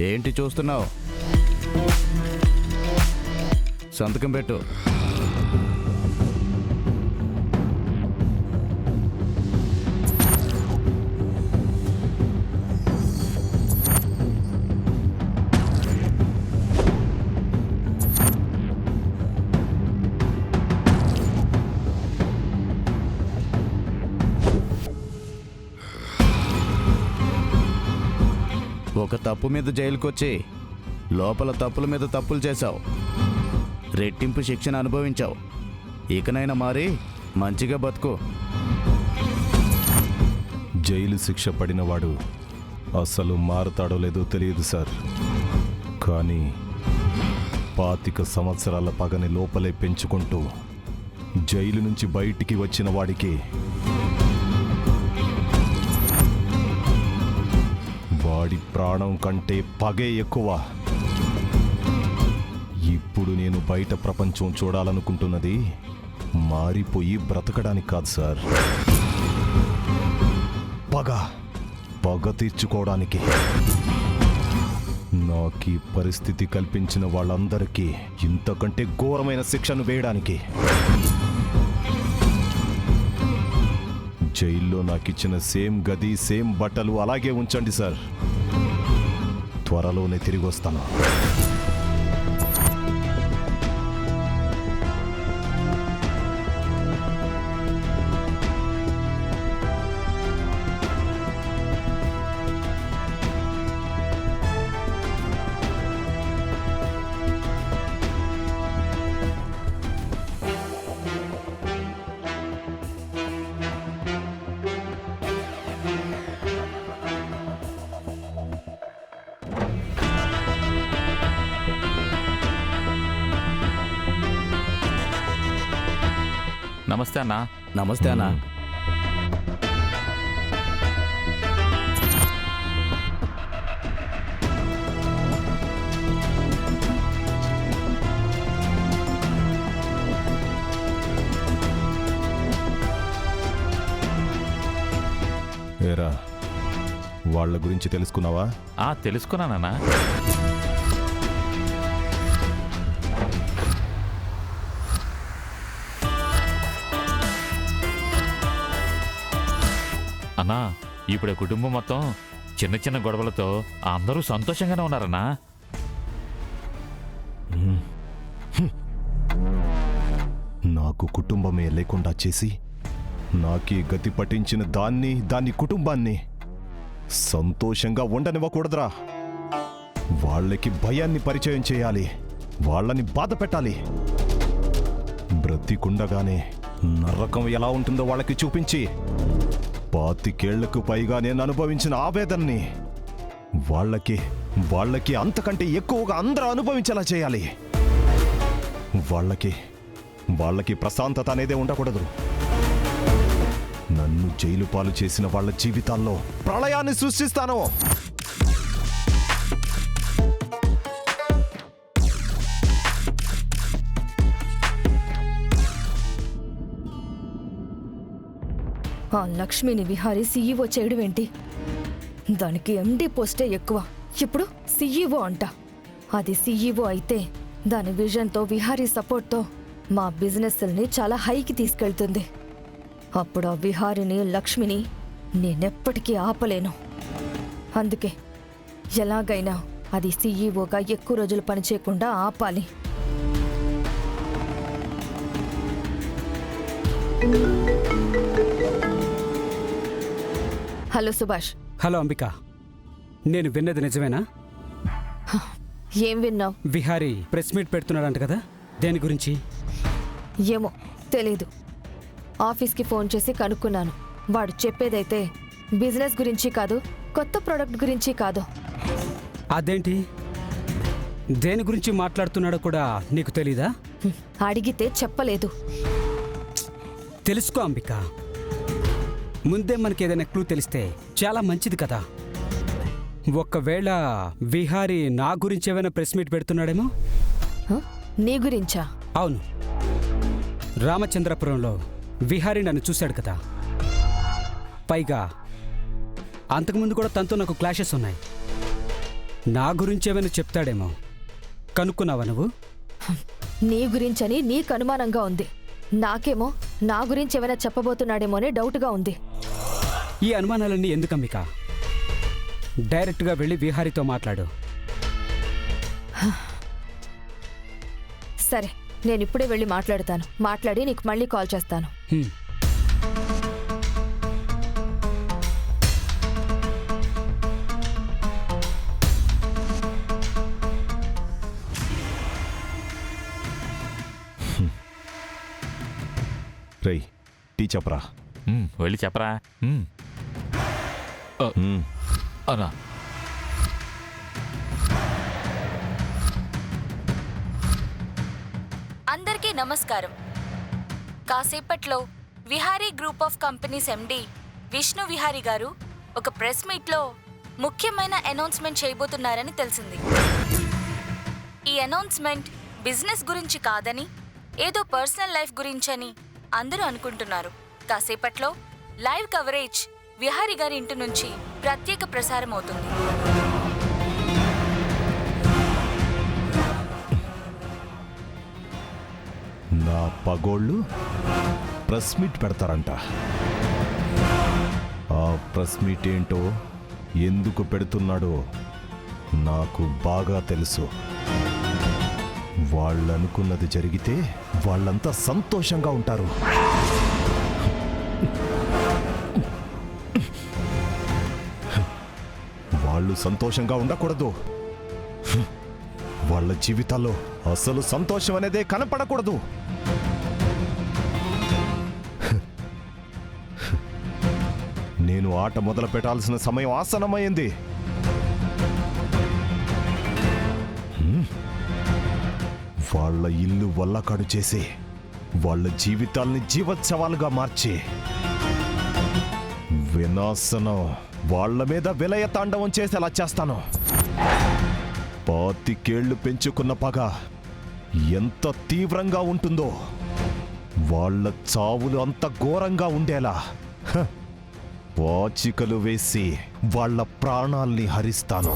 ఏంటి చూస్తున్నావు? సంతకం పెట్టు. ఒక తప్పు మీద జైలుకొచ్చి లోపల తప్పుల మీద తప్పులు చేశావు. రెట్టింపు శిక్షను అనుభవించావు. ఇకనైనా మారి మంచిగా బతుకు. జైలు శిక్ష పడినవాడు అసలు మారుతాడో లేదో తెలియదు సార్. కానీ 25 సంవత్సరాల పగని లోపలే పెంచుకుంటూ జైలు నుంచి బయటికి వచ్చిన వాడికి వాడి ప్రాణం కంటే పగే ఎక్కువ. ఇప్పుడు నేను బయట ప్రపంచం చూడాలనుకుంటున్నది మారిపోయి బ్రతకడానికి కాదు సార్, పగ తీర్చుకోవడానికి. నాకు ఈ పరిస్థితి కల్పించిన వాళ్ళందరికీ ఇంతకంటే ఘోరమైన శిక్షను వేయడానికి. జైల్లో నాకిచ్చిన సేమ్ గది, సేమ్ బట్టలు అలాగే ఉంచండి సార్. త్వరలోనే తిరిగి వస్తాను. నమస్తే అన్నా. నమస్తే అన్నా. ఏరా, వాళ్ళ గురించి తెలుసుకున్నావా? తెలుసుకున్నానన్నా. అన్నా, ఇప్పుడు కుటుంబం మొత్తం చిన్న చిన్న గొడవలతో అందరూ సంతోషంగానే ఉన్నారన్నా. నాకు కుటుంబమే లేకుండా చేసి నాకీ గతి పట్టించిన దాని కుటుంబాన్ని సంతోషంగా ఉండనివ్వకూడదురా. వాళ్ళకి భయాన్ని పరిచయం చేయాలి, వాళ్ళని బాధ పెట్టాలి. బ్రతికుండగానే నరకం ఎలా ఉంటుందో వాళ్ళకి చూపించి 25 ఏళ్లకు పైగా నేను అనుభవించిన ఆవేదనని వాళ్ళకి అంతకంటే ఎక్కువగా అందరూ అనుభవించేలా చేయాలి. వాళ్ళకి ప్రశాంతత అనేదే ఉండకూడదు. నన్ను జైలు పాలు చేసిన వాళ్ళ జీవితాల్లో ప్రళయాన్ని సృష్టిస్తాను. ఆ లక్ష్మిని విహారీ సీఈఓ చేయడం ఏంటి? దానికి ఎండీ పోస్టే ఎక్కువ. ఇప్పుడు సీఈఓ అంట. అది సీఈఓ అయితే దాని విజన్తో, విహారీ సపోర్ట్తో మా బిజినెస్ని చాలా హైకి తీసుకెళ్తుంది. అప్పుడు ఆ విహారిని, లక్ష్మిని నేనెప్పటికీ ఆపలేను. అందుకే ఎలాగైనా అది సీఈఓగా ఎక్కువ రోజులు పనిచేయకుండా ఆపాలి. హలో సుభాష్. హలో అంబిక, నేను విన్నది నిజమేనా? ఏం విన్నావు? విహారీ ప్రెస్ మీట్ పెడుతున్నాడంట కదా, దేని గురించి? ఏమో తెలీదు. ఆఫీస్కి ఫోన్ చేసి కనుక్కున్నాను. వాడు చెప్పేదైతే బిజినెస్ గురించి కాదు, కొత్త ప్రోడక్ట్ గురించి కాదు. అదేంటి, దేని గురించి మాట్లాడుతున్నాడో కూడా నీకు తెలీదా? అడిగితే చెప్పలేదు. తెలుసుకో అంబిక, ముందే మనకి ఏదైనా క్లూ తెలిస్తే చాలా మంచిది కదా. ఒక్కవేళ విహారీ నా గురించి ఏమైనా ప్రెస్ మీట్ పెడుతున్నాడేమో. నీ గురించా? అవును, రామచంద్రపురంలో విహారీ నన్ను చూశాడు కదా. పైగా అంతకుముందు కూడా తనతో నాకు క్లాషెస్ ఉన్నాయి. నా గురించి ఏమైనా చెప్తాడేమో. కనుక్కున్నావా నువ్వు? నీ గురించని నీకు అనుమానంగా ఉంది. నాకేమో నా గురించి ఏమైనా చెప్పబోతున్నాడేమో అని డౌట్గా ఉంది. ఈ అనుమానాలన్నీ ఎందుకు అంబిక? డైరెక్ట్గా వెళ్ళి విహారీతో మాట్లాడు. సరే, నేను ఇప్పుడే వెళ్ళి మాట్లాడతాను. మాట్లాడి నీకు మళ్ళీ కాల్ చేస్తాను. హ్మ్. రేయ్, టీ చెప్పరా. వెళ్ళి చెప్పరా. అన్నా, అందరికీ నమస్కారం. కాసేపట్లో విహారీ గ్రూప్ ఆఫ్ కంపెనీస్ ఎండి విష్ణు విహారీ గారు ఒక ప్రెస్ మీట్లో ముఖ్యమైన అనౌన్స్మెంట్ చేయబోతున్నారని తెలిసింది. ఈ అనౌన్స్మెంట్ బిజినెస్ గురించి కాదని ఏదో పర్సనల్ లైఫ్ గురించని అందరూ అనుకుంటున్నారు. కాసేపట్లో లైవ్ కవరేజ్ విహారీ గారి ఇంటి నుంచి ప్రత్యేక ప్రసారం అవుతుంది. నా పగోళ్ళు ప్రెస్ మీట్ పెడతారంట. ఆ ప్రెస్ మీట్ ఏంటో, ఎందుకు పెడుతున్నాడో నాకు బాగా తెలుసు. వాళ్ళనుకున్నది జరిగితే వాళ్ళంతా సంతోషంగా ఉంటారు. వాళ్ళు సంతోషంగా ఉండకూడదు. వాళ్ళ జీవితాల్లో అసలు సంతోషం అనేదే కనపడకూడదు. నేను ఆట మొదలు పెట్టాల్సిన సమయం ఆసన్నమైంది. వాళ్ళ ఇల్లు వల్లకాడు చేసి వాళ్ళ జీవితాల్ని జీవోత్సవాలుగా మార్చి వినాశనం వాళ్ళ మీద విలయ తాండవం చేసేలా చేస్తాను. 25 ఏళ్లు పెంచుకున్న పగ ఎంత తీవ్రంగా ఉంటుందో వాళ్ళ చావులు అంత ఘోరంగా ఉండేలా పాచికలు వేసి వాళ్ళ ప్రాణాల్ని హరిస్తాను.